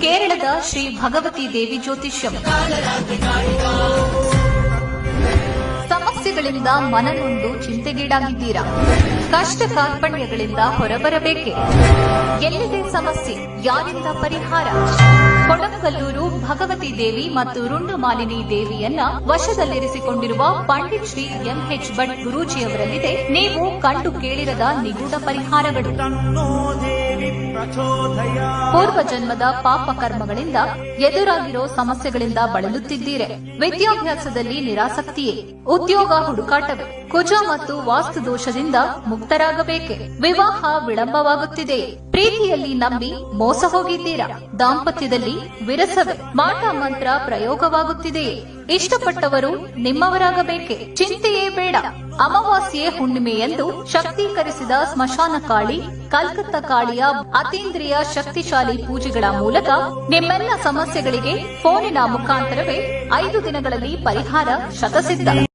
ಕೇರಳದ ಶ್ರೀ ಭಗವತಿ ದೇವಿ ಜ್ಯೋತಿಷ್ಯಂ. ಸಮಸ್ಯೆಗಳಿಂದ ಮನನೊಂದು ಚಿಂತೆಗೀಡಾಗಿದ್ದೀರಾ? ಕಷ್ಟ ಕಾರ್ಪಣ್ಯಗಳಿಂದ ಹೊರಬರಬೇಕೆ? ಎಲ್ಲಿದೆ ಸಮಸ್ಯೆ? ಯಾರಿಂದ ಪರಿಹಾರ? ಕೊಡಂಗಲ್ಲೂರು ಭಗವತಿ ದೇವಿ ಮತ್ತು ರುಂಡುಮಾಲಿನಿ ದೇವಿಯನ್ನ ವಶದಲ್ಲಿರಿಸಿಕೊಂಡಿರುವ ಪಂಡಿತ್ ಶ್ರೀ ಎಂಎಚ್ ಭಟ್ ಗುರೂಜಿಯವರಲ್ಲಿದೆ ನೀವು ಕಂಡು ಕೇಳಿರದ ನಿಗೂಢ ಪರಿಹಾರಗಳು. ಪೂರ್ವ ಜನ್ಮದ ಪಾಪ ಕರ್ಮಗಳಿಂದ ಎದುರಾಗಿರೋ ಸಮಸ್ಯೆಗಳಿಂದ ಬಳಲುತ್ತಿದ್ದೀರೆ. ವಿದ್ಯಾಭ್ಯಾಸದಲ್ಲಿ ನಿರಾಸಕ್ತಿಯೇ? ಉದ್ಯೋಗ ಹುಡುಕಾಟವೇ? ಕುಜ ಮತ್ತು ವಾಸ್ತು ದೋಷದಿಂದ ಮುಕ್ತರಾಗಬೇಕೆ? ವಿವಾಹ ವಿಳಂಬವಾಗುತ್ತಿದೆ? ಪ್ರೀತಿಯಲ್ಲಿ ನಂಬಿ ಮೋಸ ಹೋಗಿದ್ದೀರಾ? ದಾಂಪತ್ಯದಲ್ಲಿ ವಿರಸವೇ? ಮಾಟ ಮಂತ್ರ ಪ್ರಯೋಗವಾಗುತ್ತಿದೆಯೇ? ಇಷ್ಟಪಟ್ಟವರು ನಿಮ್ಮವರಾಗಬೇಕೆ? ಚಿಂತೆಯೇ ಬೇಡ. ಅಮಾವಾಸ್ಯೆ ಹುಣ್ಣಿಮೆಯಂದು ಶಕ್ತೀಕರಿಸಿದ ಸ್ಮಶಾನ ಕಾಳಿ, ಕಲ್ಕತ್ತಾ ಕಾಳಿಯ ಅತೀಂದ್ರಿಯ ಶಕ್ತಿಶಾಲಿ ಪೂಜೆಗಳ ಮೂಲಕ ನಿಮ್ಮೆಲ್ಲ ಸಮಸ್ಯೆಗಳಿಗೆ ಫೋನಿನ ಮುಖಾಂತರವೇ 5 ದಿನಗಳಲ್ಲಿ ಪರಿಹಾರ ಶತಸಿದ್ಧ.